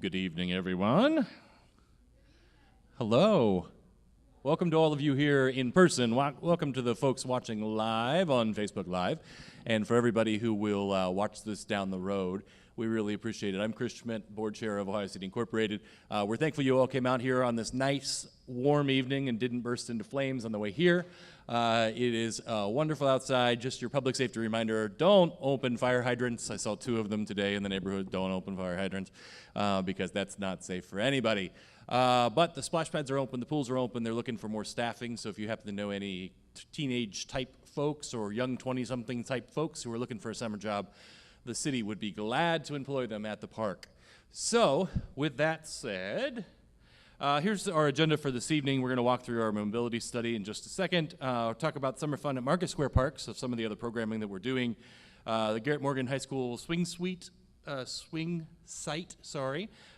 Good evening, everyone. Hello. Welcome to all of you here in person. Welcome to the folks watching live on Facebook Live. And for everybody who will watch this down the road, we really appreciate it. I'm Chris Schmidt, board chair of Ohio City Incorporated. We're thankful you all came out here on this nice, warm evening and didn't burst into flames on the way here. It is wonderful outside. Just your public safety reminder, don't open fire hydrants. I saw 2 of them today in the neighborhood. Don't open fire hydrants because that's not safe for anybody. But the splash pads are open, the pools are open. They're looking for more staffing, so if you happen to know any teenage type folks or young 20-something type folks who are looking for a summer job, the city would be glad to employ them at the park. So, with that said, here's our agenda for this evening. We're going to walk through our mobility study in just a second. Talk about summer fun at Market Square Park, so some of the other programming that we're doing. The Garrett Morgan High School swing site,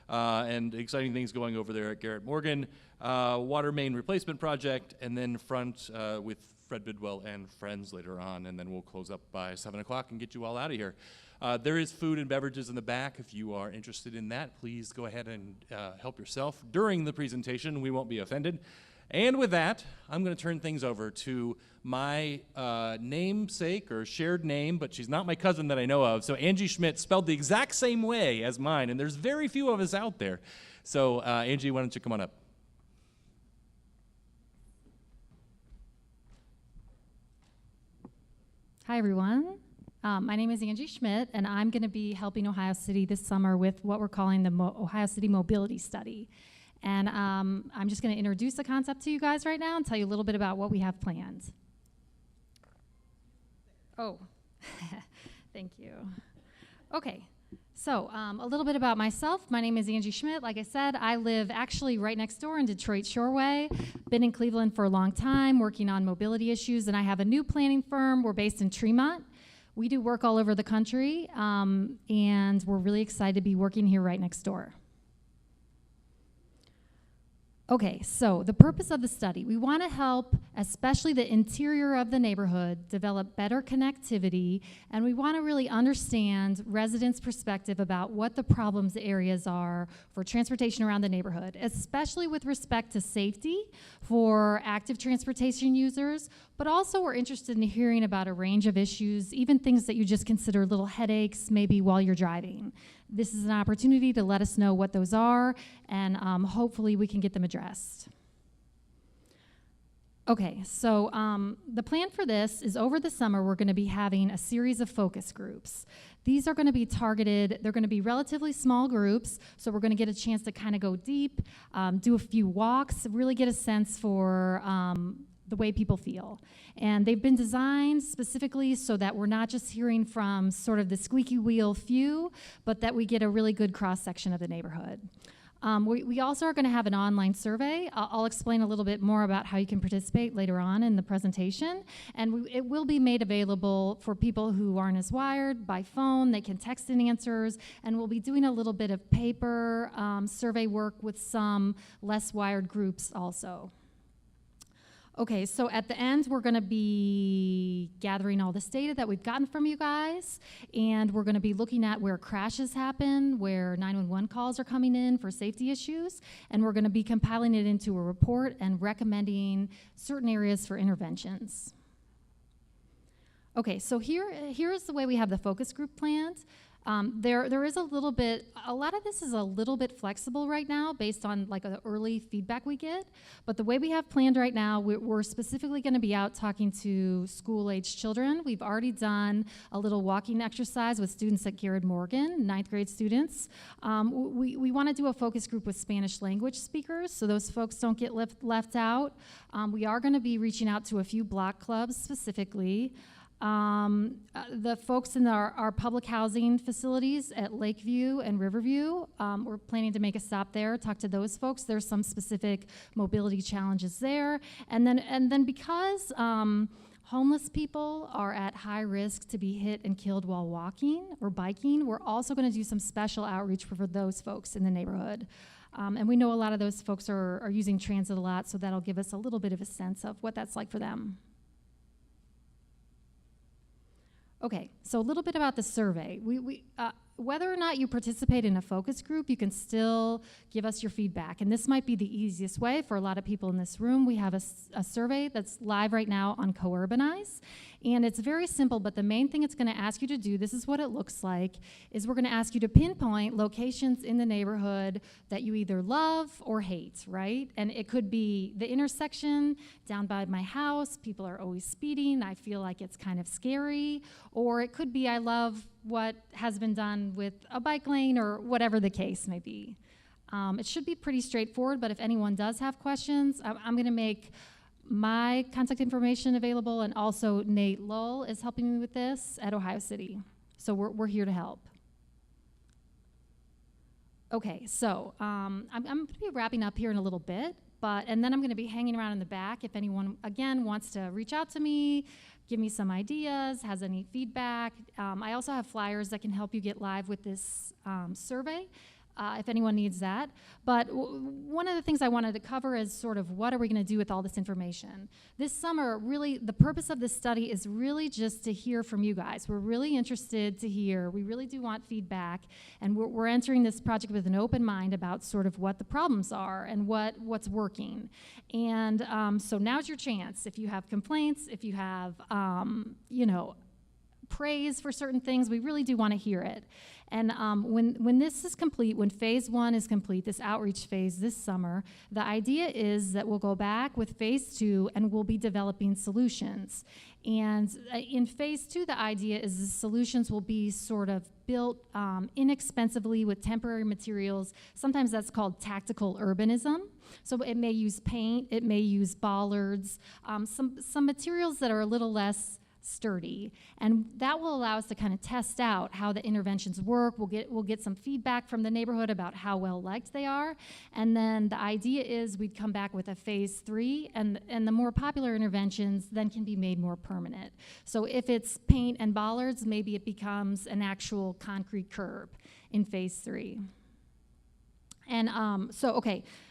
and exciting things going over there at Garrett Morgan. Water main replacement project, and then front with Fred Bidwell and friends later on, and then we'll close up by 7 o'clock and get you all out of here. There is food and beverages in the back. If you are interested in that, please go ahead and help yourself during the presentation. We won't be offended. And with that, I'm going to turn things over to my namesake, or shared name, but she's not my cousin that I know of. So Angie Schmidt, spelled the exact same way as mine, and there's very few of us out there. So Angie, why don't you come on up? Hi, everyone. My name is Angie Schmidt, and I'm going to be helping Ohio City this summer with what we're calling the Ohio City Mobility Study. And I'm just going to introduce the concept to you guys right now and tell you a little bit about what we have planned. Oh, thank you. Okay, so a little bit about myself. My name is Angie Schmidt. Like I said, I live actually right next door in Detroit Shoreway. Been in Cleveland for a long time, working on mobility issues, and I have a new planning firm. We're based in Tremont. We do work all over the country, and we're really excited to be working here right next door. Okay, so the purpose of the study, we want to help, especially the interior of the neighborhood, develop better connectivity, and we want to really understand residents' perspective about what the problems areas are for transportation around the neighborhood, especially with respect to safety for active transportation users, but also we're interested in hearing about a range of issues, even things that you just consider little headaches maybe while you're driving. This is an opportunity to let us know what those are, and hopefully we can get them addressed. Okay, so the plan for this is over the summer we're going to be having a series of focus groups. These are going to be targeted, they're going to be relatively small groups, so we're going to get a chance to kind of go deep, do a few walks, really get a sense for the way people feel. And they've been designed specifically so that we're not just hearing from sort of the squeaky wheel few, but that we get a really good cross-section of the neighborhood. We also are going to have an online survey. I'll explain a little bit more about how you can participate later on in the presentation. And it will be made available for people who aren't as wired by phone. They can text in answers. And we'll be doing a little bit of paper survey work with some less wired groups also. Okay, so at the end, we're going to be gathering all this data that we've gotten from you guys, and we're going to be looking at where crashes happen, where 911 calls are coming in for safety issues, and we're going to be compiling it into a report and recommending certain areas for interventions. Okay, so here's the way we have the focus group planned. There is a lot of this is a little bit flexible right now based on like the early feedback we get, but the way we have planned right now, we're specifically going to be out talking to school-aged children. We've already done a little walking exercise with students at Garrett Morgan, 9th grade students. We want to do a focus group with Spanish language speakers so those folks don't get left out. We are going to be reaching out to a few block clubs specifically. The folks in our public housing facilities at Lakeview and Riverview, we're planning to make a stop there, talk to those folks. There's some specific mobility challenges there. And then because homeless people are at high risk to be hit and killed while walking or biking, we're also going to do some special outreach for those folks in the neighborhood. And we know a lot of those folks are using transit a lot, so that'll give us a little bit of a sense of what that's like for them. Okay, so a little bit about the survey. whether or not you participate in a focus group, you can still give us your feedback. And this might be the easiest way for a lot of people in this room. We have a survey that's live right now on Co-Urbanize. And it's very simple, but the main thing it's going to ask you to do, this is what it looks like, is we're going to ask you to pinpoint locations in the neighborhood that you either love or hate, right? And it could be the intersection down by my house, people are always speeding, I feel like it's kind of scary, or it could be I love what has been done with a bike lane or whatever the case may be. It should be pretty straightforward, but if anyone does have questions, I'm going to make my contact information available, and also Nate Lull is helping me with this at Ohio City. So we're here to help. Okay, so I'm going to be wrapping up here in a little bit, and then I'm going to be hanging around in the back if anyone, again, wants to reach out to me, give me some ideas, has any feedback. I also have flyers that can help you get live with this survey. If anyone needs that. But one of the things I wanted to cover is sort of what are we going to do with all this information. This summer, really, the purpose of this study is really just to hear from you guys. We're really interested to hear. We really do want feedback. And we're entering this project with an open mind about sort of what the problems are and what's working. And so now's your chance. If you have complaints, if you have, praise for certain things, we really do want to hear it. And when this is complete, when phase 1 is complete, this outreach phase this summer, the idea is that we'll go back with phase 2 and we'll be developing solutions. And in phase 2, the idea is the solutions will be sort of built inexpensively with temporary materials. Sometimes that's called tactical urbanism. So it may use paint, it may use bollards, some materials that are a little less sturdy, and that will allow us to kind of test out how the interventions work. We'll get some feedback from the neighborhood about how well liked they are, and then the idea is we'd come back with a phase 3, and the more popular interventions then can be made more permanent. So if it's paint and bollards, maybe it becomes an actual concrete curb in phase 3. And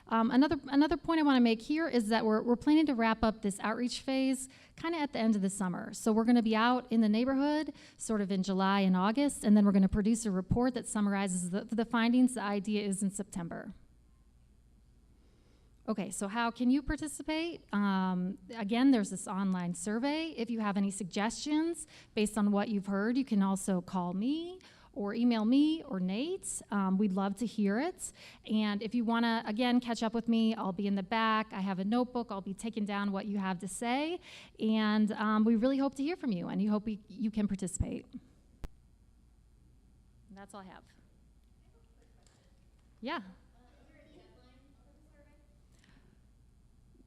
another point I want to make here is that we're planning to wrap up this outreach phase kind of at the end of the summer. So we're going to be out in the neighborhood sort of in July and August, and then we're going to produce a report that summarizes the findings. The idea is in September. Okay, so how can you participate? Again, there's this online survey. If you have any suggestions based on what you've heard, you can also call me or email me or Nate. We'd love to hear it. And if you want to, again, catch up with me, I'll be in the back. I have a notebook. I'll be taking down what you have to say. And we really hope to hear from you, and you hope you can participate. And that's all I have. Yeah.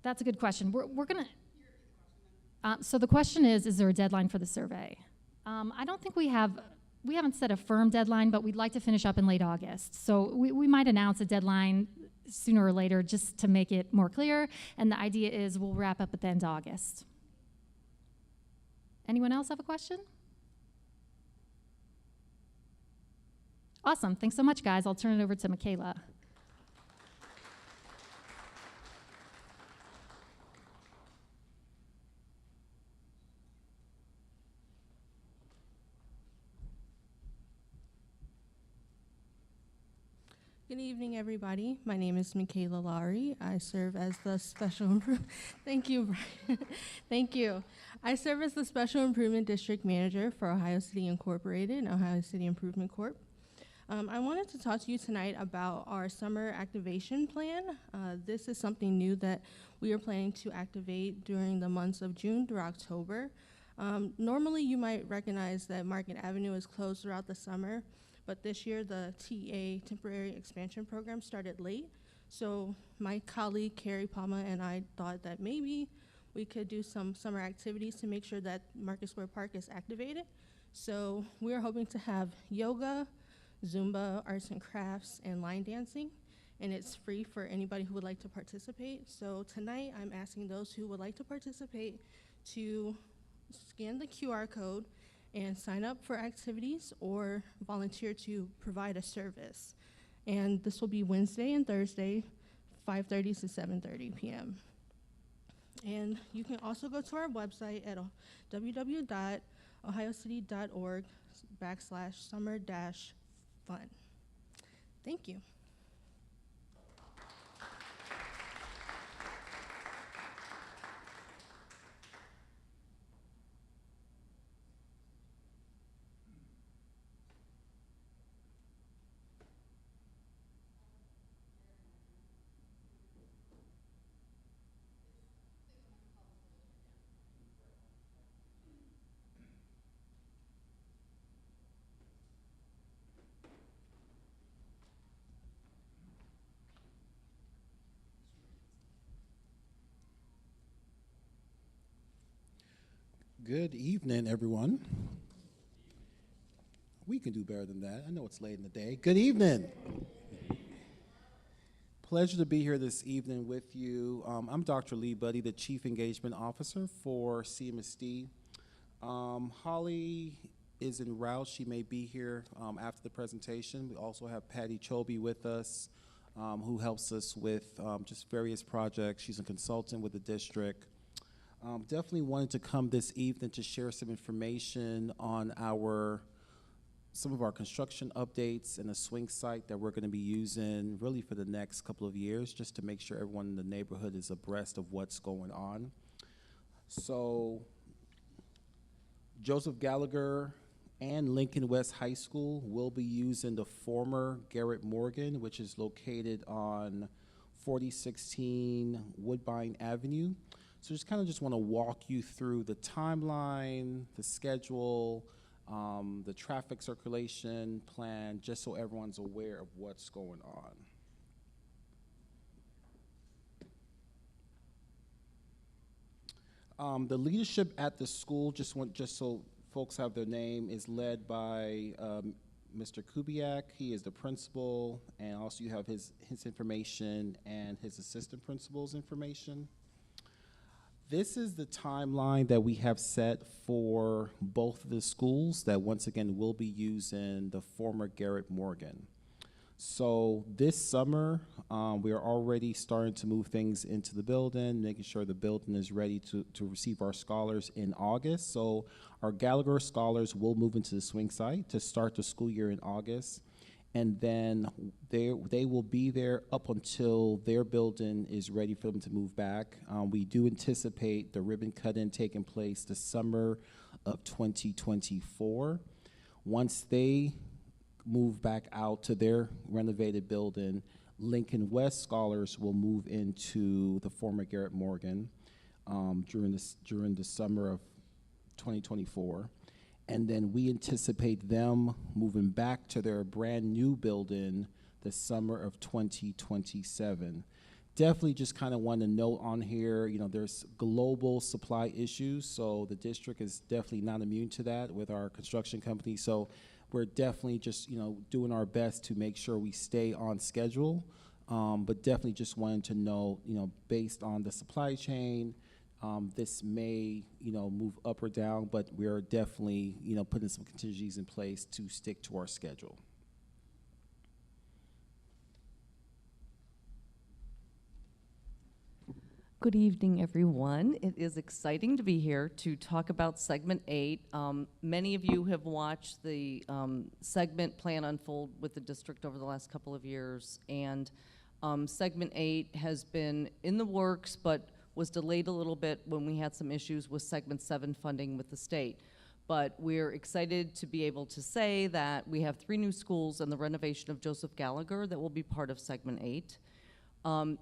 That's a good question. We're going to... so the question is there a deadline for the survey? I don't think we haven't set a firm deadline, but we'd like to finish up in late August. So we might announce a deadline sooner or later just to make it more clear. And the idea is we'll wrap up at the end of August. Anyone else have a question? Awesome. Thanks so much, guys. I'll turn it over to Michaela. Good evening, everybody. My name is Michaela Lowry. I serve as the Special Improvement... Thank you, Brian. Thank you. I serve as the Special Improvement District Manager for Ohio City Incorporated and Ohio City Improvement Corp. I wanted to talk to you tonight about our summer activation plan. This is something new that we are planning to activate during the months of June through October. Normally, you might recognize that Market Avenue is closed throughout the summer, but this year the TA, Temporary Expansion Program, started late. So my colleague, Carrie Palma, and I thought that maybe we could do some summer activities to make sure that Market Square Park is activated. So we're hoping to have yoga, Zumba, arts and crafts, and line dancing, and it's free for anybody who would like to participate. So tonight I'm asking those who would like to participate to scan the QR code and sign up for activities or volunteer to provide a service. And this will be Wednesday and Thursday, 5:30 to 7:30 p.m. And you can also go to our website at www.ohiocity.org/summer-fun. fun. Thank you. Good evening, everyone. We can do better than that. I know it's late in the day. Good evening. Pleasure to be here this evening with you. I'm Dr. Lee Buddy, the Chief Engagement Officer for Cmsd. Holly is en route. She may be here after the presentation. We also have Patty Chobe with us, who helps us with just various projects. She's a consultant with the district. Definitely wanted to come this evening to share some information on some of our construction updates and a swing site that we're going to be using really for the next couple of years, just to make sure everyone in the neighborhood is abreast of what's going on. So Joseph Gallagher and Lincoln West High School will be using the former Garrett Morgan, which is located on 4016 Woodbine Avenue. So just want to walk you through the timeline, the schedule, the traffic circulation plan, just so everyone's aware of what's going on. The leadership at the school, just so folks have their name, is led by Mr. Kubiak. He is the principal, and also you have his information and his assistant principal's information. This is the timeline that we have set for both of the schools that once again will be using the former Garrett Morgan. So this summer, we are already starting to move things into the building, making sure the building is ready to receive our scholars in August. So our Gallagher scholars will move into the swing site to start the school year in August. And then they will be there up until their building is ready for them to move back. We do anticipate the ribbon cut-in taking place the summer of 2024. Once they move back out to their renovated building, Lincoln West scholars will move into the former Garrett Morgan during the summer of 2024. And then we anticipate them moving back to their brand new building the summer of 2027. Definitely just kind of want to note on here, there's global supply issues, so the district is definitely not immune to that with our construction company. So we're definitely just, doing our best to make sure we stay on schedule. But definitely just wanted to know, based on the supply chain, this may, move up or down, but we're definitely, putting some contingencies in place to stick to our schedule. Good evening, everyone. It is exciting to be here to talk about Segment 8. Many of you have watched the segment plan unfold with the district over the last couple of years, and Segment 8 has been in the works, but was delayed a little bit when we had some issues with Segment 7 funding with the state. But we're excited to be able to say that we have 3 new schools and the renovation of Joseph Gallagher that will be part of Segment 8.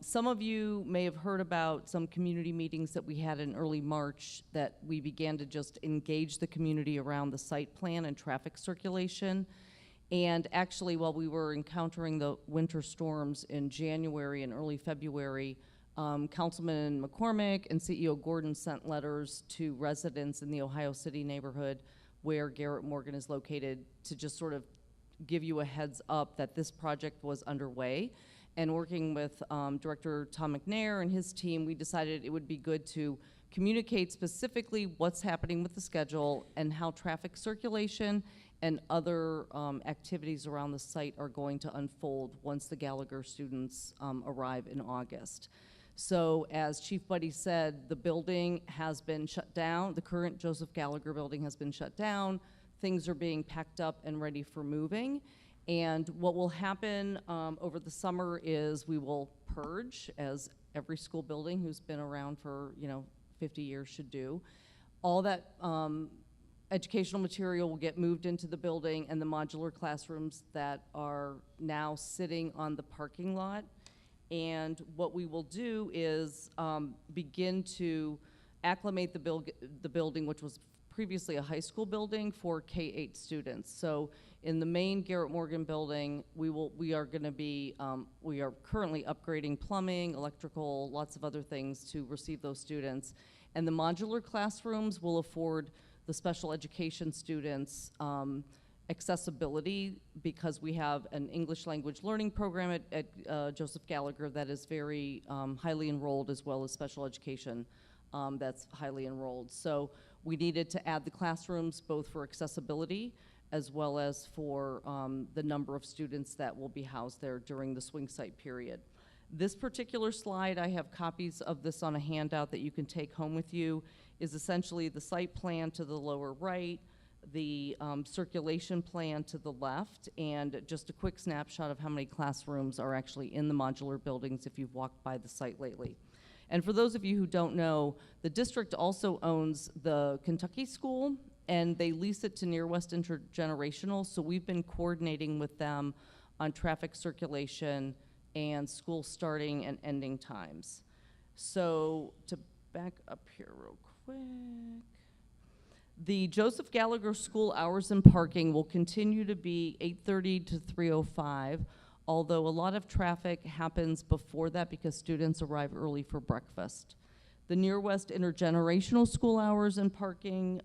Some of you may have heard about some community meetings that we had in early March that we began to just engage the community around the site plan and traffic circulation. And actually, while we were encountering the winter storms in January and early February, Councilman McCormick and CEO Gordon sent letters to residents in the Ohio City neighborhood where Garrett Morgan is located to just sort of give you a heads up that this project was underway. And working with Director Tom Mcnair and his team, we decided it would be good to communicate specifically what's happening with the schedule and how traffic circulation and other activities around the site are going to unfold once the Gallagher students arrive in August. So as Chief Buddy said, the building has been shut down. The current Joseph Gallagher building has been shut down. Things are being packed up and ready for moving. And what will happen over the summer is we will purge, as every school building who's been around for 50 years should do. All that educational material will get moved into the building, and the modular classrooms that are now sitting on the parking lot. And what we will do is begin to acclimate the building, which was previously a high school building, for K-8 students. So in the main Garrett Morgan building, we are currently upgrading plumbing, electrical, lots of other things to receive those students. And the modular classrooms will afford the special education students accessibility, because we have an English language learning program at Joseph Gallagher that is very highly enrolled, as well as special education that's highly enrolled. So we needed to add the classrooms both for accessibility as well as for the number of students that will be housed there during the swing site period. This particular slide, I have copies of this on a handout that you can take home with you, is essentially the site plan to the lower right, the circulation plan to the left, and just a quick snapshot of how many classrooms are actually in the modular buildings if you've walked by the site lately. And for those of you who don't know, the district also owns the Kentucky School, and they lease it to Near West Intergenerational, so we've been coordinating with them on traffic circulation and school starting and ending times. So to back up here real quick. The Joseph Gallagher school hours and parking will continue to be 8:30 to 3:05, although a lot of traffic happens before that because students arrive early for breakfast. The Near West Intergenerational school hours and parking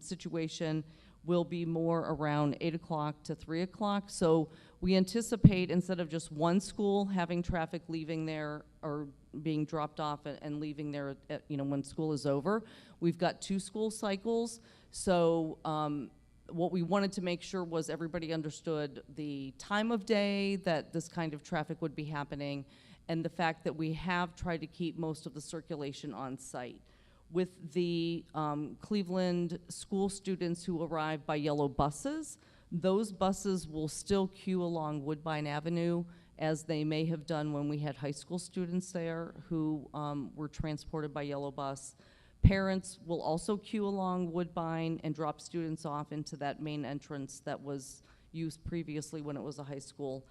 situation will be more around 8 o'clock to 3 o'clock. So we anticipate, instead of just one school having traffic leaving there or being dropped off and leaving there at, when school is over, we've got 2 school cycles. So what we wanted to make sure was everybody understood the time of day that this kind of traffic would be happening, and the fact that we have tried to keep most of the circulation on site. With the Cleveland school students who arrive by yellow buses, those buses will still queue along Woodbine Avenue, as they may have done when we had high school students there who were transported by yellow bus. Parents will also queue along Woodbine and drop students off into that main entrance that was used previously when it was a high school.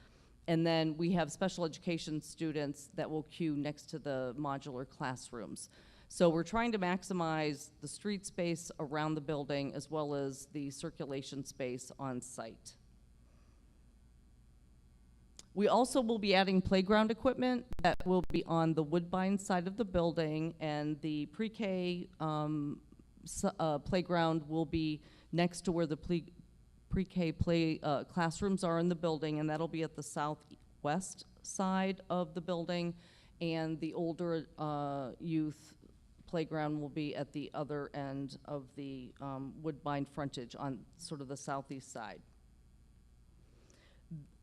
And then we have special education students that will queue next to the modular classrooms. So we're trying to maximize the street space around the building as well as the circulation space on site. We also will be adding playground equipment that will be on the Woodbine side of the building, and the pre-K playground will be next to where the pre-K classrooms are in the building, and that'll be at the southwest side of the building, and the older youth playground will be at the other end of the Woodbine frontage on sort of the southeast side.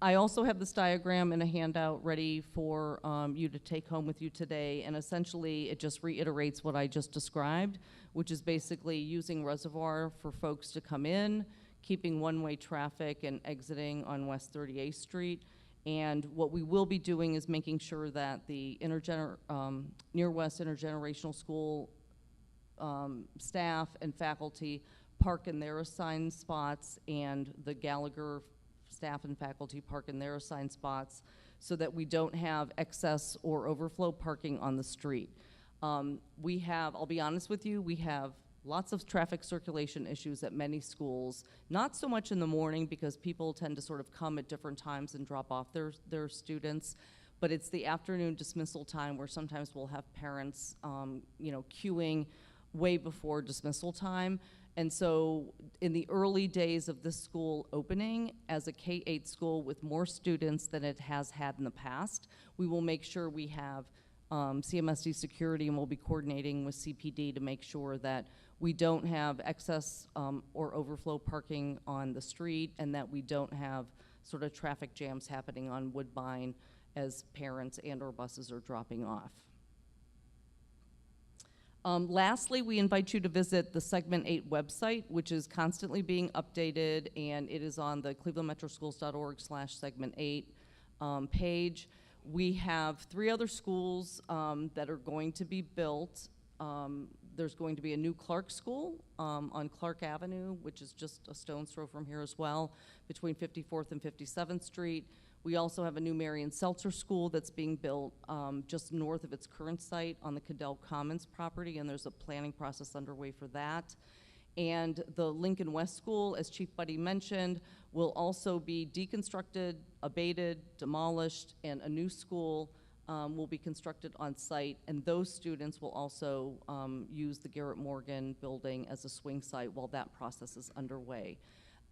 I also have this diagram in a handout ready for you to take home with you today, and essentially it just reiterates what I just described, which is basically using Reservoir for folks to come in, keeping one-way traffic and exiting on West 38th Street. And what we will be doing is making sure that the Near West Intergenerational School staff and faculty park in their assigned spots, and the Gallagher staff and faculty park in their assigned spots, so that we don't have excess or overflow parking on the street. We have, I'll be honest with you, we have lots of traffic circulation issues at many schools, not so much in the morning because people tend to sort of come at different times and drop off their students, but it's the afternoon dismissal time where sometimes we'll have parents queuing way before dismissal time. And so in the early days of this school opening, as a K-8 school with more students than it has had in the past, we will make sure we have Cmsd security, and we'll be coordinating with CPD to make sure that we don't have excess or overflow parking on the street, and that we don't have sort of traffic jams happening on Woodbine as parents and or buses are dropping off. Lastly, we invite you to visit the Segment 8 website, which is constantly being updated, and it is on the clevelandmetroschools.org/segment8 page. We have 3 other schools that are going to be built. There's going to be a new Clark School on Clark Avenue, which is just a stone's throw from here as well, between 54th and 57th Street. We also have a new Marion Seltzer School that's being built just north of its current site on the Cadell Commons property, and there's a planning process underway for that. And the Lincoln West School, as Chief Buddy mentioned, will also be deconstructed, abated, demolished, and a new school will be constructed on site, and those students will also use the Garrett Morgan building as a swing site while that process is underway.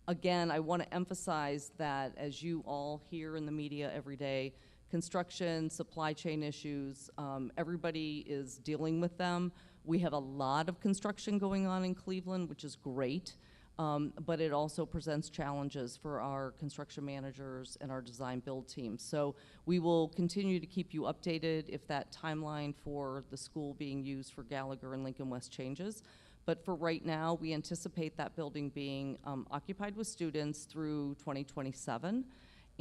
Again, I want to emphasize that as you all hear in the media every day, construction, supply chain issues, everybody is dealing with them. We have a lot of construction going on in Cleveland, which is great, but it also presents challenges for our construction managers and our design build teams. So we will continue to keep you updated if that timeline for the school being used for Gallagher and Lincoln West changes. But for right now, we anticipate that building being occupied with students through 2027.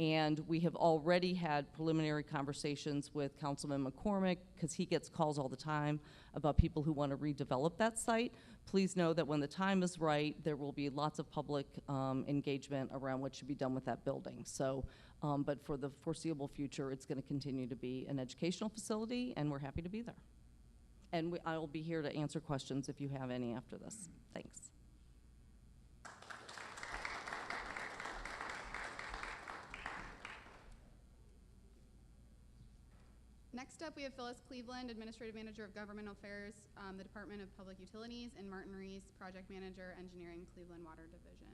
And we have already had preliminary conversations with Councilman McCormick, because he gets calls all the time about people who want to redevelop that site. Please know that when the time is right, there will be lots of public engagement around what should be done with that building. So, but for the foreseeable future, it's going to continue to be an educational facility, and we're happy to be there. And I will be here to answer questions if you have any after this. Thanks. Next up, we have Phyllis Cleveland, Administrative Manager of Governmental Affairs, the Department of Public Utilities, and Martin Reese, Project Manager, Engineering, Cleveland Water Division.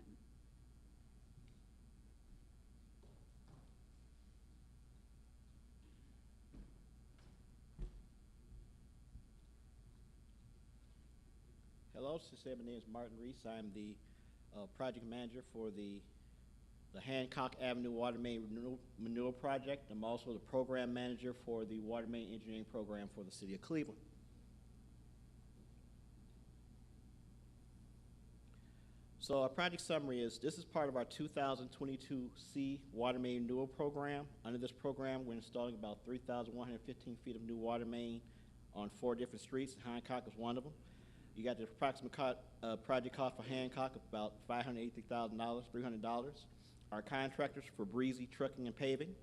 Hello, my name is Martin Reese. I'm the project manager for the Hancock Avenue Water Main Renewal Project. I'm also the program manager for the Water Main Engineering Program for the City of Cleveland. So our project summary is, this is part of our 2022 C Water Main Renewal Program. Under this program, we're installing about 3,115 feet of new water main on 4 different streets. Hancock is one of them. You got the approximate project cost for Hancock of about $583,000, $300. Our contractors for Breezy Trucking and Paving.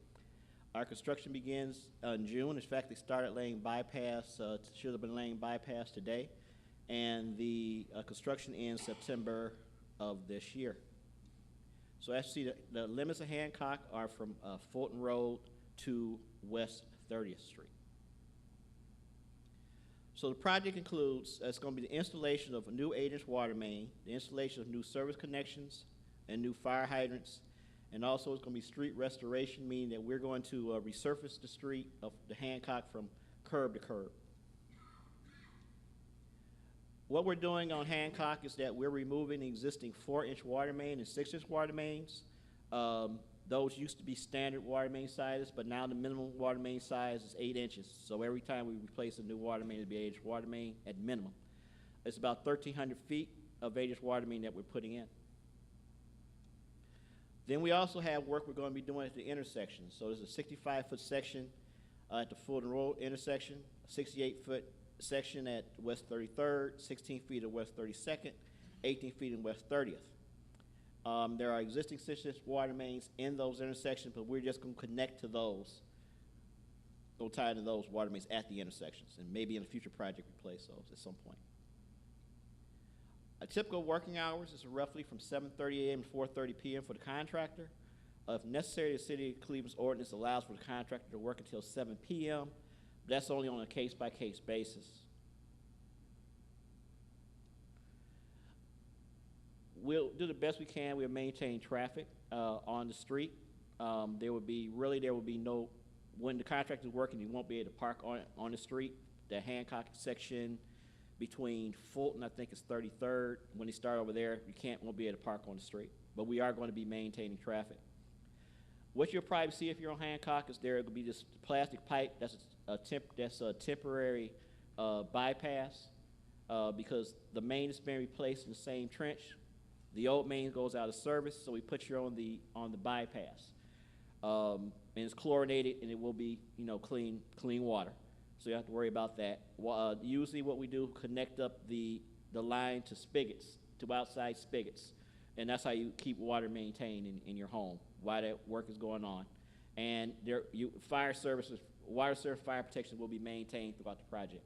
Our construction begins in June. In fact, they started laying bypass, should have been laying bypass today. And the construction ends September of this year. So as you see, the limits of Hancock are from Fulton Road to West 30th Street. So the project includes, it's going to be the installation of a new 8-inch water main, the installation of new service connections and new fire hydrants, and also it's going to be street restoration, meaning that we're going to resurface the street of the Hancock from curb to curb. What we're doing on Hancock is that we're removing the existing 4-inch water main and 6-inch water mains. Those used to be standard water main sizes, but now the minimum water main size is 8 inches. So every time we replace a new water main, it'll be 8-inch water main at minimum. It's about 1,300 feet of 8-inch water main that we're putting in. Then we also have work we're going to be doing at the intersection. So there's a 65-foot section at the Fulton Road intersection, a 68-foot section at West 33rd, 16 feet at West 32nd, 18 feet in West 30th. There are existing 6-inch water mains in those intersections, but we're just going to connect to those, go tie into those water mains at the intersections, and maybe in a future project replace those at some point. A typical working hours is roughly from 7:30 a.m. to 4:30 p.m. for the contractor. If necessary, the City of Cleveland's ordinance allows for the contractor to work until 7 p.m., but that's only on a case-by-case basis. We'll do the best we can. We'll maintain traffic on the street. There will be no, when the contractor is working, you won't be able to park on the street. The Hancock section between Fulton, I think it's 33rd. When you start over there, won't be able to park on the street. But we are going to be maintaining traffic. What you'll probably see if you're on Hancock is there will be this plastic pipe that's a temporary bypass. because the main is being replaced in the same trench. The old main goes out of service, so we put you on the bypass. And it's chlorinated, and it will be, clean water. So you don't have to worry about that. Usually what we do, connect up the line to spigots, to outside spigots. And that's how you keep water maintained in your home while that work is going on. And water service, fire protection will be maintained throughout the project.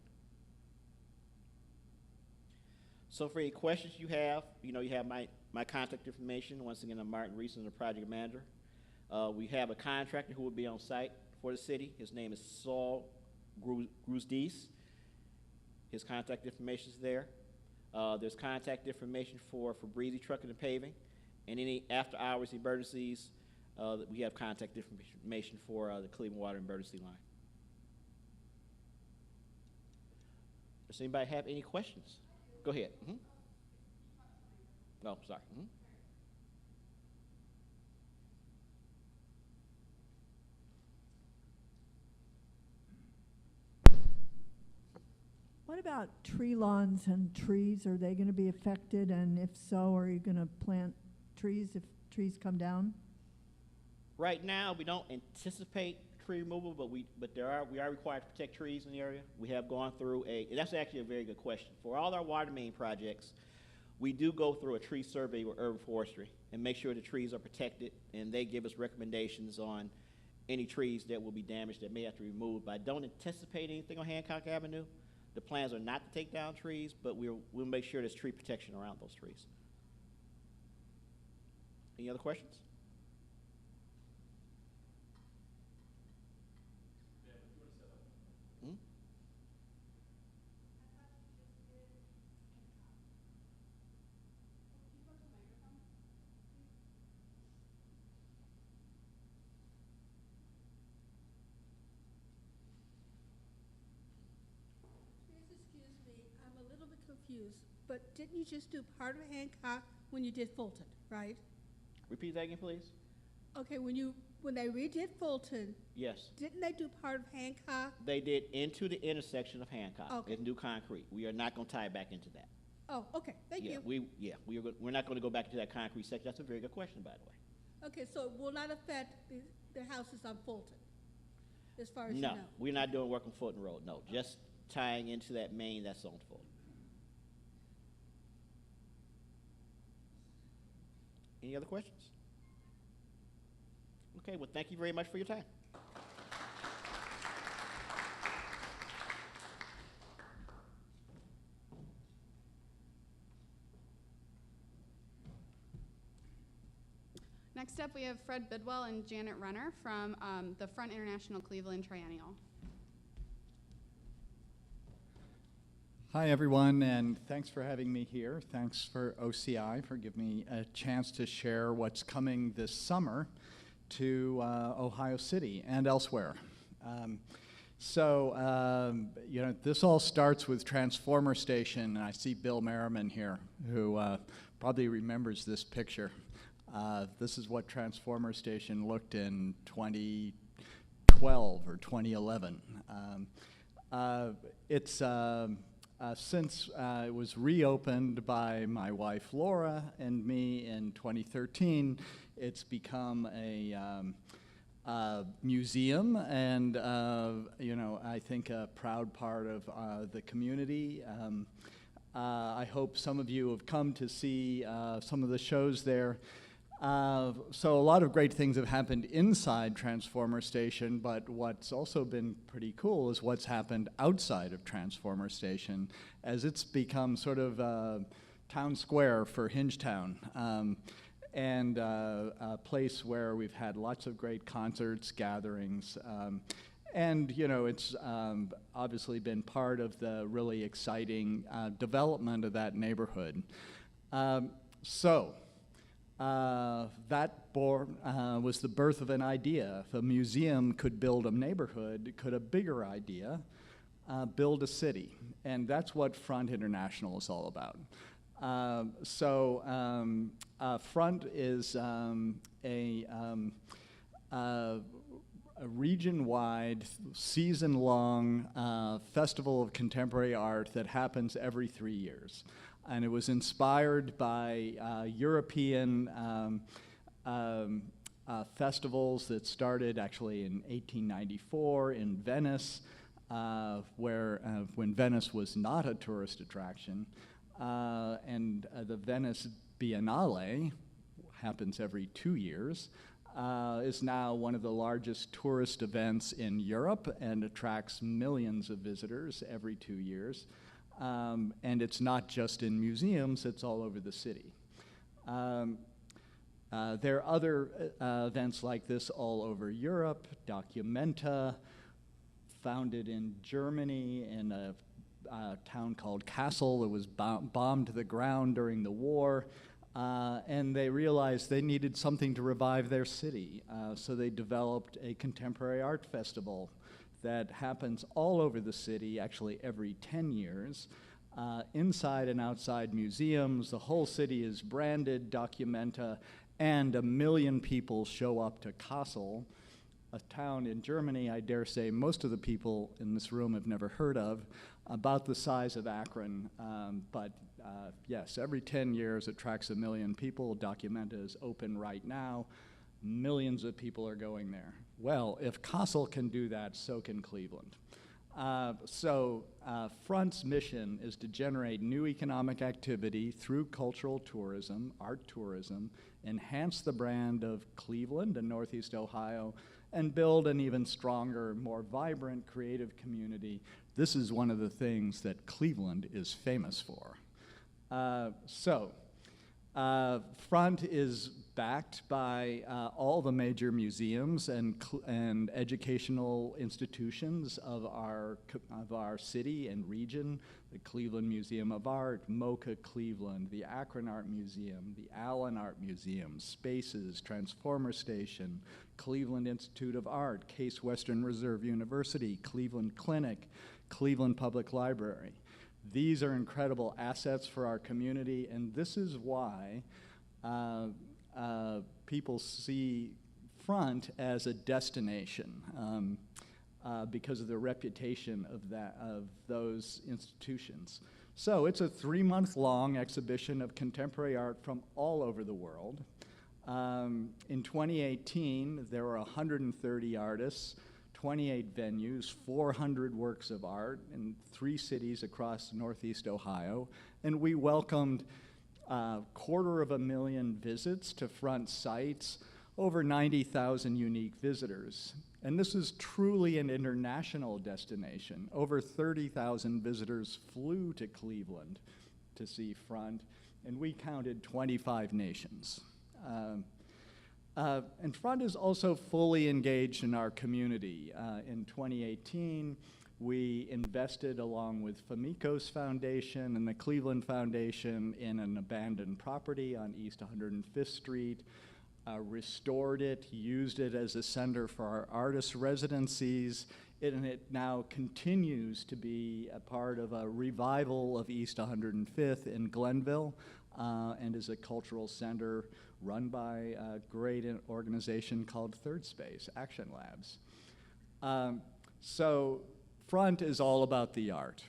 So for any questions you have, you have my contact information. Once again, I'm Martin Reese, the project manager. We have a contractor who will be on site for the city. His name is Saul Grusdies. His contact information is there. There's contact information for Breezy Trucking and Paving. And any after-hours emergencies, we have contact information for the Cleveland Water Emergency Line. Does anybody have any questions? Go ahead. Mm-hmm. Oh, sorry. Mm-hmm. What about tree lawns and trees? Are they going to be affected? And if so, are you going to plant trees if trees come down? Right now, we don't anticipate tree removal, but we are required to protect trees in the area. We have gone through that's actually a very good question. For all our water main projects, we do go through a tree survey with urban forestry and make sure the trees are protected, and they give us recommendations on any trees that will be damaged that may have to be removed. But I don't anticipate anything on Hancock Avenue. The plans are not to take down trees, but we'll make sure there's tree protection around those trees. Any other questions? Hmm? Excuse me, I'm a little bit confused, but didn't you just do part of Hancock when you did Fulton, right? Repeat that again, please. Okay, when they redid Fulton, Yes. didn't they do part of Hancock? They did into the intersection of Hancock. Okay. It's new concrete. We are not going to tie it back into that. Oh, okay, thank you. We're not going to go back into that concrete section. That's a very good question, by the way. Okay, so it will not affect the houses on Fulton, as far as you No, know? we're not doing work on Fulton Road. No, just tying into that main that's on Fulton. Any other questions? Okay, well, thank you very much for your time. Next up, we have Fred Bidwell and Janet Renner from the Front International Cleveland Triennial. Hi, everyone, and thanks for having me here. Thanks for OCI for giving me a chance to share what's coming this summer to Ohio City and elsewhere. This all starts with Transformer Station, and I see Bill Merriman here, who probably remembers this picture. This is what Transformer Station looked in 2012 or 2011. Since it was reopened by my wife Laura and me in 2013, it's become a museum and, I think a proud part of the community. I hope some of you have come to see some of the shows there. So a lot of great things have happened inside Transformer Station, but what's also been pretty cool is what's happened outside of Transformer Station, as it's become sort of a town square for Hingetown, and a place where we've had lots of great concerts, gatherings, and it's obviously been part of the really exciting development of that neighborhood. That was the birth of an idea. If a museum could build a neighborhood, could a bigger idea build a city? And that's what Front International is all about. Front is a region-wide, season-long festival of contemporary art that happens every 3 years. And it was inspired by European festivals that started actually in 1894 in Venice, where when Venice was not a tourist attraction, and the Venice Biennale happens every 2 years, is now one of the largest tourist events in Europe and attracts millions of visitors every 2 years. And it's not just in museums, it's all over the city. There are other events like this all over Europe. Documenta, founded in Germany in a town called Kassel. It was bombed to the ground during the war. And they realized they needed something to revive their city. So they developed a contemporary art festival that happens all over the city, actually every 10 years, inside and outside museums. The whole city is branded Documenta, and 1 million people show up to Kassel, a town in Germany I dare say most of the people in this room have never heard of, about the size of Akron. But yes, every 10 years it attracts 1 million people. Documenta is open right now. Millions of people are going there. Well, if Kassel can do that, so can Cleveland. Front's mission is to generate new economic activity through cultural tourism, art tourism, enhance the brand of Cleveland and Northeast Ohio, and build an even stronger, more vibrant, creative community. This is one of the things that Cleveland is famous for. Front is backed by all the major museums and educational institutions of our city and region: the Cleveland Museum of Art, MoCA Cleveland, the Akron Art Museum, the Allen Art Museum, Spaces, Transformer Station, Cleveland Institute of Art, Case Western Reserve University, Cleveland Clinic, Cleveland Public Library. These are incredible assets for our community, and this is why people see Front as a destination, because of the reputation of those institutions. So it's a 3-month-long exhibition of contemporary art from all over the world. In 2018, there were 130 artists, 28 venues, 400 works of art in 3 cities across Northeast Ohio, and we welcomed 250,000 visits to Front sites, over 90,000 unique visitors. And this is truly an international destination. Over 30,000 visitors flew to Cleveland to see Front, and we counted 25 nations. And Front is also fully engaged in our community. In 2018, we invested along with Famicos Foundation and the Cleveland Foundation in an abandoned property on East 105th Street, restored it, used it as a center for our artist residencies, and it now continues to be a part of a revival of East 105th in Glenville, and is a cultural center run by a great organization called Third Space, Action Labs. So Front is all about the art,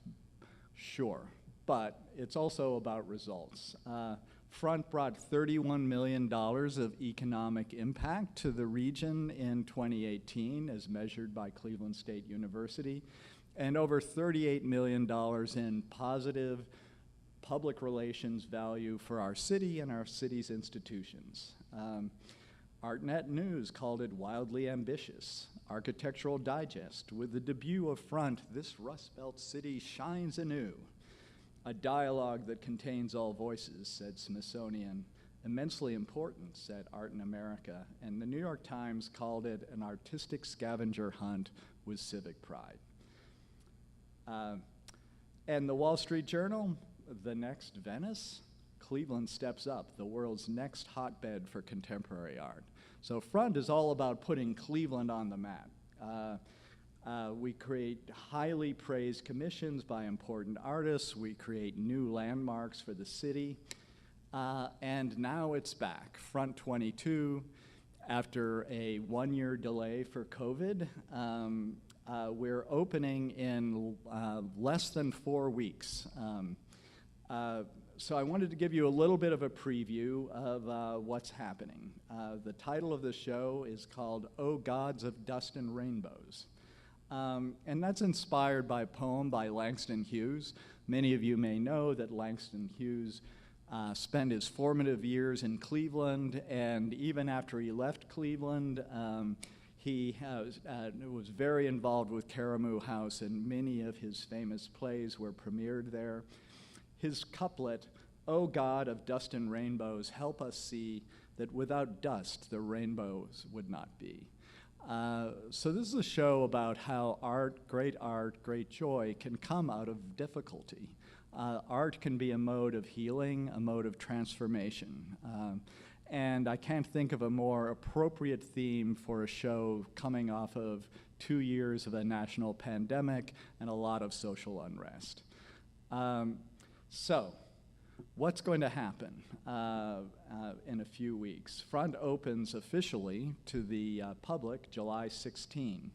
sure, but it's also about results. Front brought $31 million of economic impact to the region in 2018 as measured by Cleveland State University, and over $38 million in positive public relations value for our city and our city's institutions. ArtNet News called it wildly ambitious. Architectural Digest, with the debut of Front, this Rust Belt city shines anew. A dialogue that contains all voices, said Smithsonian. Immensely important, said Art in America. And the New York Times called it an artistic scavenger hunt with civic pride. And the Wall Street Journal, the next Venice, Cleveland steps up, the world's next hotbed for contemporary art. So Front is all about putting Cleveland on the map. We create highly praised commissions by important artists. We create new landmarks for the city. And now it's back, Front 22, after a 1-year delay for COVID. We're opening in less than 4 weeks. So I wanted to give you a little bit of a preview of what's happening. The title of the show is called "Oh Gods of Dust and Rainbows." And that's inspired by a poem by Langston Hughes. Many of you may know that Langston Hughes spent his formative years in Cleveland, and even after he left Cleveland, he was very involved with Karamu House, and many of his famous plays were premiered there. His couplet, "O God of dust and rainbows, help us see that without dust the rainbows would not be." So this is a show about how art, great joy, can come out of difficulty. Art can be a mode of healing, a mode of transformation. And I can't think of a more appropriate theme for a show coming off of 2 years of a national pandemic and a lot of social unrest. So, what's going to happen in a few weeks? Front opens officially to the public July 16,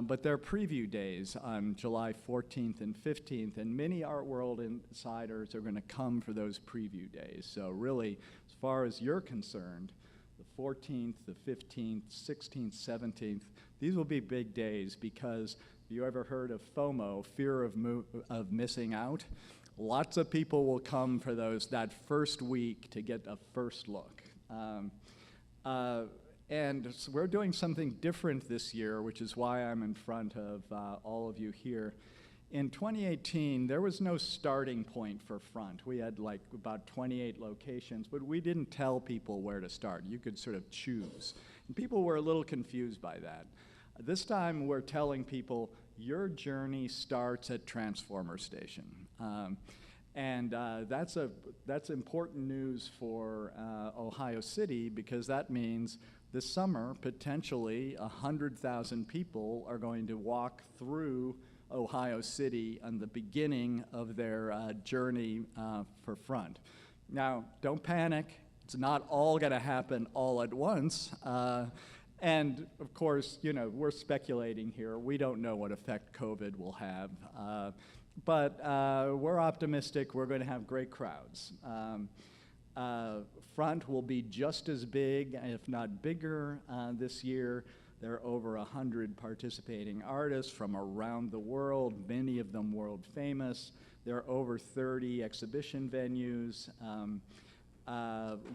but there are preview days on July 14th and 15th, and many Art World insiders are going to come for those preview days. So really, as far as you're concerned, the 14th, the 15th, 16th, 17th, these will be big days because have you ever heard of FOMO, fear of missing out? Lots of people will come for that first week to get a first look. And so we're doing something different this year, which is why I'm in front of all of you here. In 2018, there was no starting point for Front. We had like about 28 locations, but we didn't tell people where to start. You could sort of choose. And people were a little confused by that. This time, we're telling people, your journey starts at Transformer Station. And that's important news for Ohio City, because that means this summer, potentially 100,000 people are going to walk through Ohio City on the beginning of their journey for Front. Now, don't panic. It's not all going to happen all at once. And of course, you know, we're speculating here. We don't know what effect COVID will have. But we're optimistic we're going to have great crowds. Front will be just as big, if not bigger, this year. There are over 100 participating artists from around the world, many of them world famous. There are over 30 exhibition venues.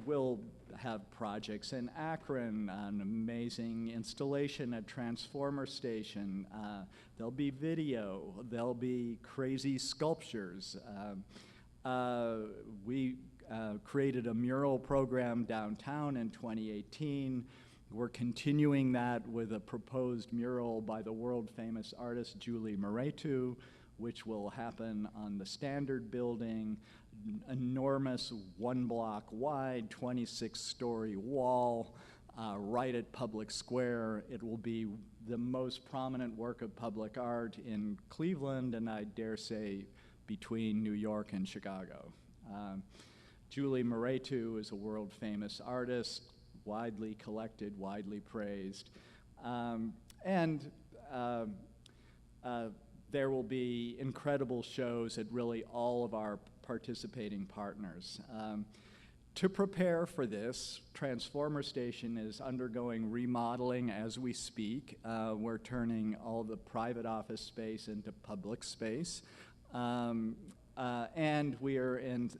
We'll have projects in Akron, an amazing installation at Transformer Station. There'll be video. There'll be crazy sculptures. We created a mural program downtown in 2018. We're continuing that with a proposed mural by the world-famous artist Julie Moretu, which will happen on the Standard Building, enormous 1-block wide, 26-story wall right at Public Square. It will be the most prominent work of public art in Cleveland, and I dare say between New York and Chicago. Julie Moretu is a world-famous artist, widely collected, widely praised. There will be incredible shows at really all of our participating partners. To prepare for this, Transformer Station is undergoing remodeling as we speak. We're turning all the private office space into public space. And we are in,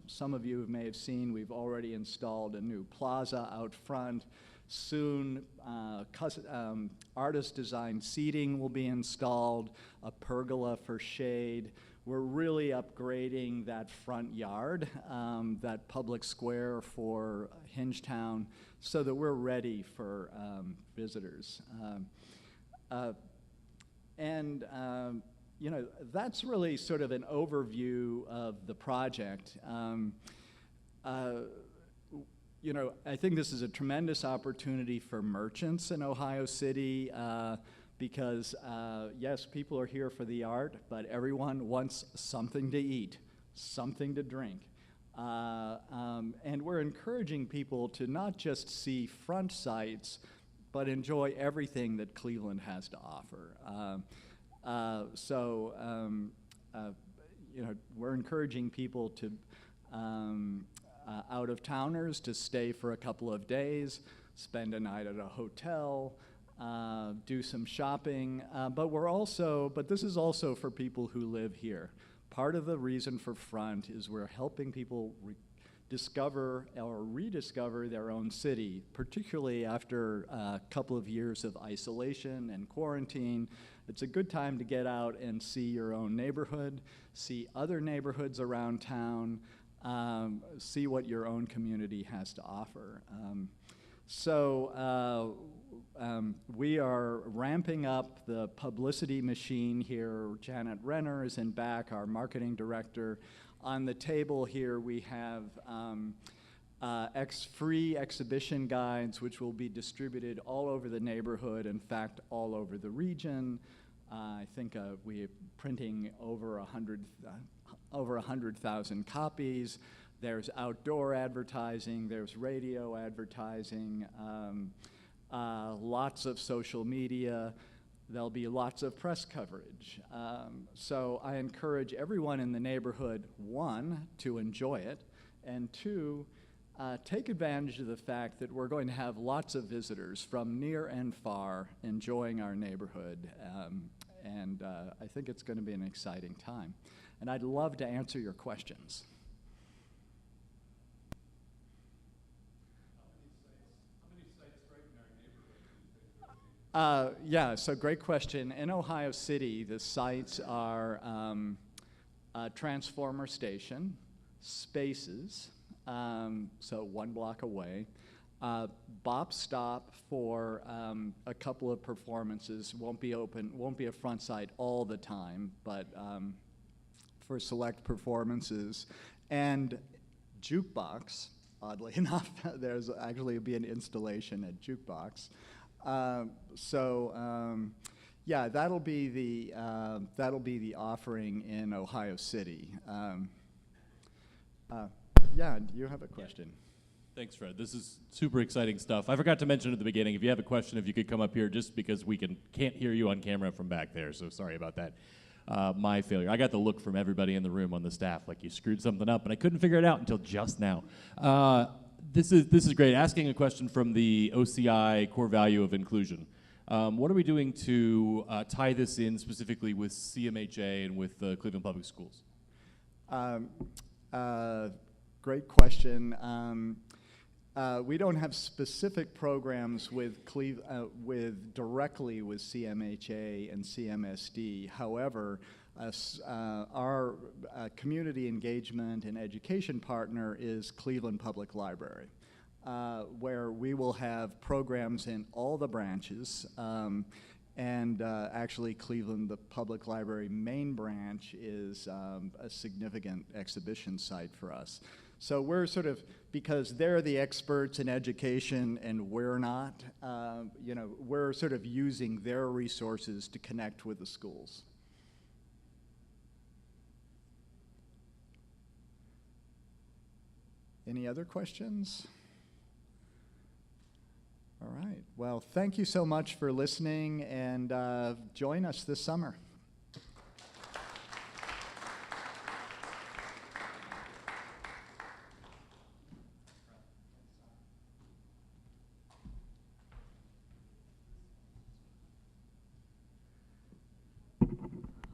some of you may have seen, we've already installed a new plaza out front. Soon, artist-designed seating will be installed, a pergola for shade. We're really upgrading that front yard, that public square for Hingetown, so that we're ready for visitors. You know, that's really sort of an overview of the project. You know, I think this is a tremendous opportunity for merchants in Ohio City because, yes, people are here for the art, but everyone wants something to eat, something to drink. And we're encouraging people to not just see front sights, but enjoy everything that Cleveland has to offer. We're encouraging people to, out-of-towners, to stay for a couple of days, spend a night at a hotel, do some shopping, but this is also for people who live here. Part of the reason for Front is we're helping people discover or rediscover their own city, particularly after a couple of years of isolation and quarantine. It's a good time to get out and see your own neighborhood, see other neighborhoods around town, see what your own community has to offer. We are ramping up the publicity machine here. Janet Renner is in back, our marketing director. On the table here we have free exhibition guides, which will be distributed all over the neighborhood, in fact, all over the region. I think we're printing over 100,000 copies. There's outdoor advertising, there's radio advertising, lots of social media. There'll be lots of press coverage. So I encourage everyone in the neighborhood, one, to enjoy it, and two, take advantage of the fact that we're going to have lots of visitors from near and far enjoying our neighborhood. I think it's going to be an exciting time. And I'd love to answer your questions. So great question. In Ohio City, the sites are Transformer Station, Spaces, so 1 block away, Bop Stop for a couple of performances. Won't be a front site all the time, but for select performances, and Jukebox. Oddly enough, there's actually be an installation at Jukebox. That'll be the offering in Ohio City. You have a question. Thanks, Fred. This is super exciting stuff. I forgot to mention at the beginning, if you have a question, if you could come up here, just because we can't hear you on camera from back there, so sorry about that. My failure. I got the look from everybody in the room on the staff, like you screwed something up, and I couldn't figure it out until just now. This is great. Asking a question from the OCI core value of inclusion. What are we doing to tie this in specifically with CMHA and with Cleveland Public Schools? Great question. We don't have specific programs directly with CMHA and CMSD. However, our community engagement and education partner is Cleveland Public Library, where we will have programs in all the branches. Actually, Cleveland, the Public Library main branch, is a significant exhibition site for us. So we're sort of, because they're the experts in education and we're not, we're sort of using their resources to connect with the schools. Any other questions? All right. Well, thank you so much for listening, and join us this summer.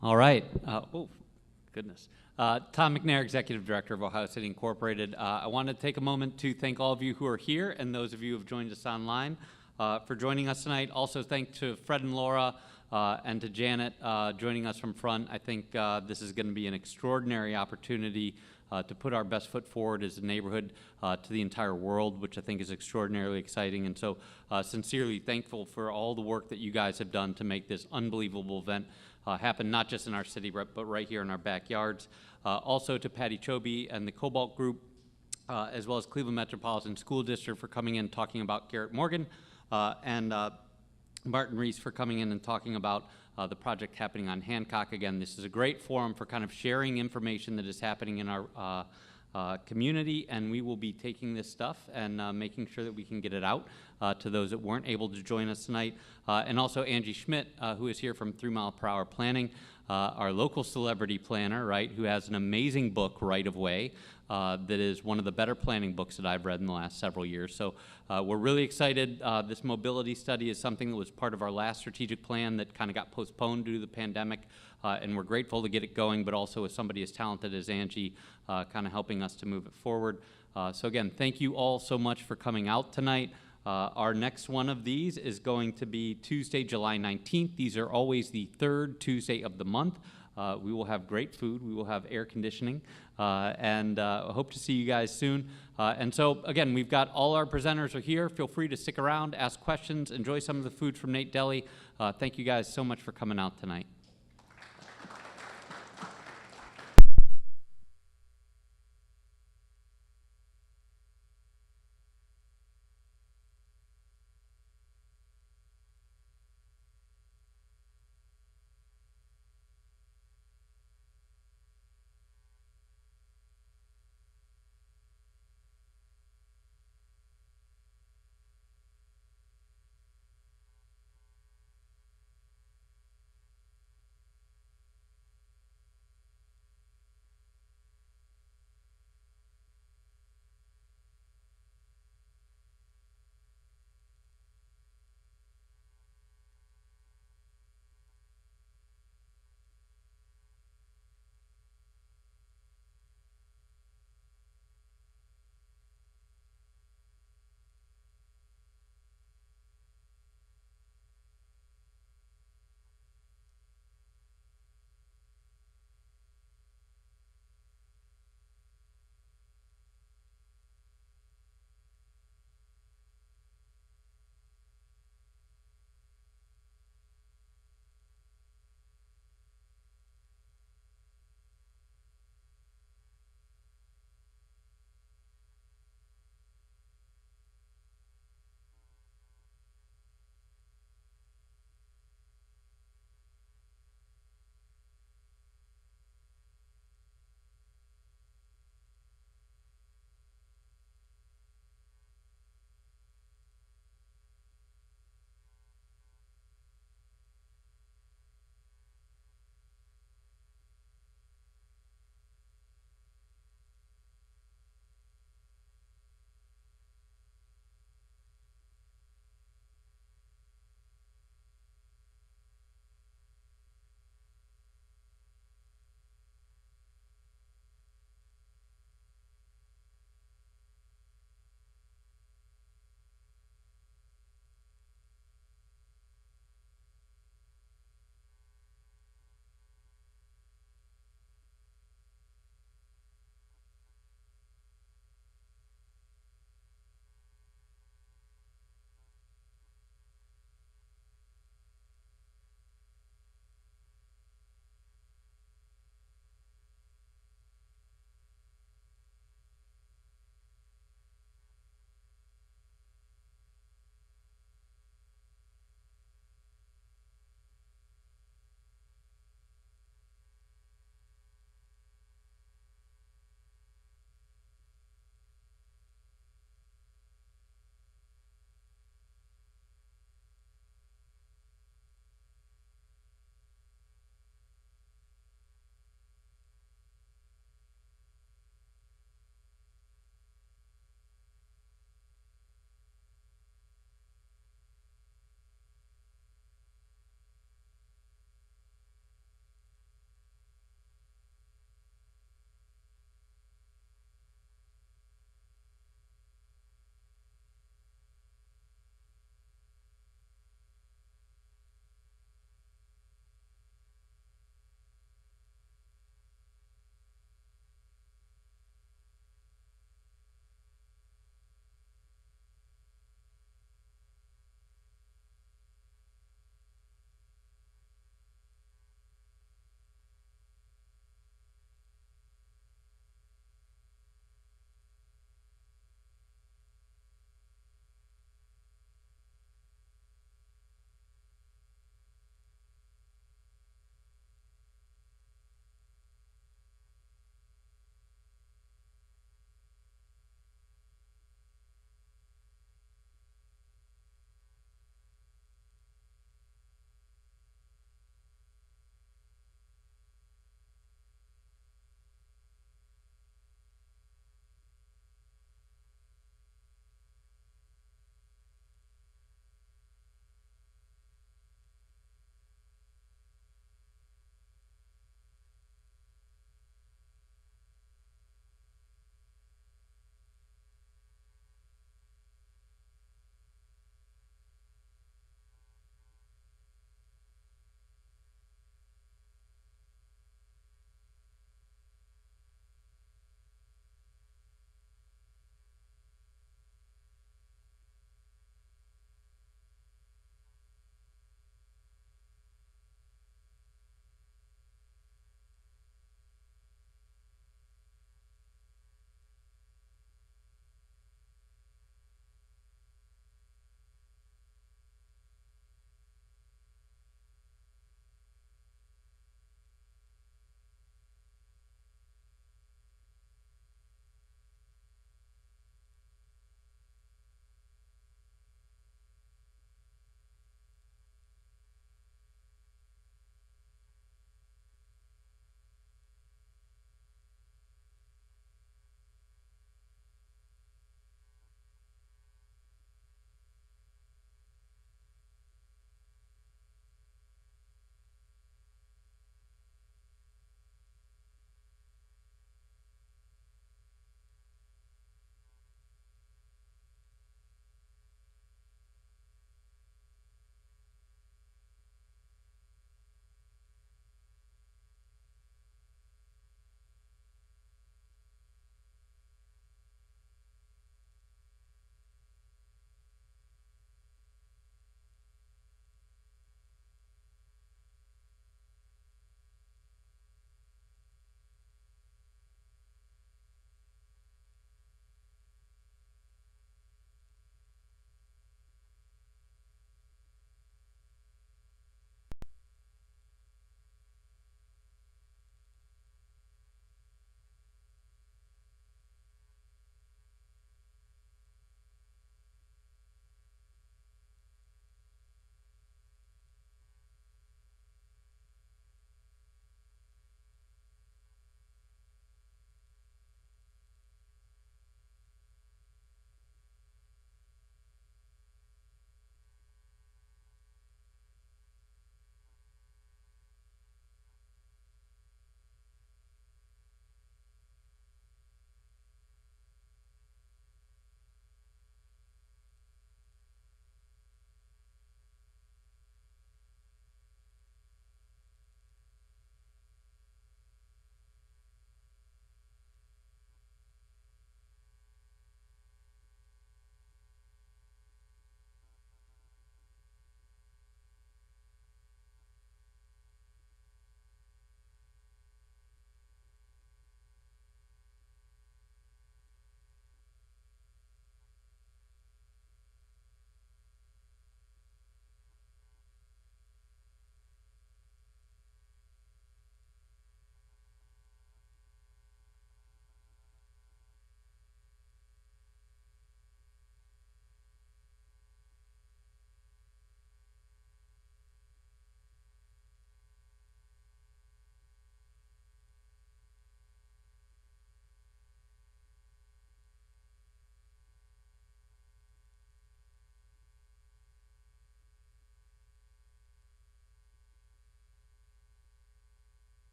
All right. Goodness. Tom Mcnair, Executive Director of Ohio City Incorporated. I want to take a moment to thank all of you who are here and those of you who have joined us online for joining us tonight. Also, thanks to Fred and Laura and to Janet joining us from Front. I think this is going to be an extraordinary opportunity to put our best foot forward as a neighborhood to the entire world, which I think is extraordinarily exciting. And so sincerely thankful for all the work that you guys have done to make this unbelievable event happen, not just in our city, but right here in our backyards. Also to Patty Chobe and the Cobalt Group, as well as Cleveland Metropolitan School District for coming in talking about Garrett Morgan, and Martin Reese for coming in and talking about the project happening on Hancock. Again, this is a great forum for kind of sharing information that is happening in our community, and we will be taking this stuff and making sure that we can get it out to those that weren't able to join us tonight. And also Angie Schmidt, who is here from 3 Mile Per Hour Planning, our local celebrity planner, right, who has an amazing book, Right of Way, that is one of the better planning books that I've read in the last several years. So we're really excited. This mobility study is something that was part of our last strategic plan that kind of got postponed due to the pandemic, and we're grateful to get it going, but also with somebody as talented as Angie kind of helping us to move it forward. So again, thank you all so much for coming out tonight. Our next one of these is going to be Tuesday, July 19th. These are always the third Tuesday of the month. We will have great food. We will have air conditioning, and hope to see you guys soon. And so, again, we've got all our presenters are here. Feel free to stick around, ask questions, enjoy some of the food from Nate Deli. Thank you guys so much for coming out tonight.